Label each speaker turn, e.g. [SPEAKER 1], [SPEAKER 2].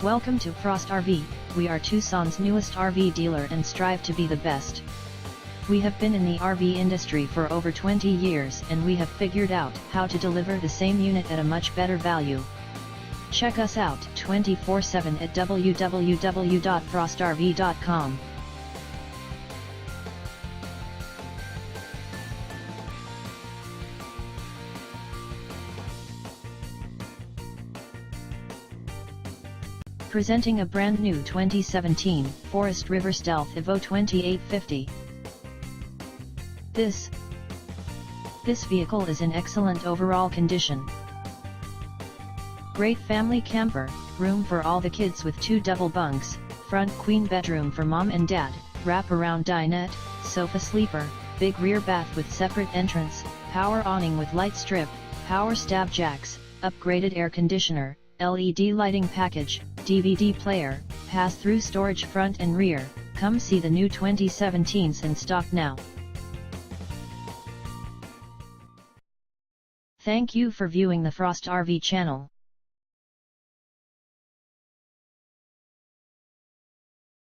[SPEAKER 1] Welcome to Frost RV. We are Tucson's newest RV dealer and strive to be the best. We have been in the RV industry for over 20 years and we have figured out how to deliver the same unit at a much better value. Check us out 24/7 at www.frostrv.com. Presenting a brand new 2017 Forest River Stealth Evo 2850. This vehicle is in excellent overall condition. Great family camper, room for all the kids with 2 double bunks, front queen bedroom for mom and dad, wrap-around dinette, sofa sleeper, big rear bath with separate entrance, power awning with light strip, power stab jacks, upgraded air conditioner, LED lighting package, DVD player, pass-through storage front and rear. Come see the new 2017s in stock now. Thank you for viewing the Frost RV channel.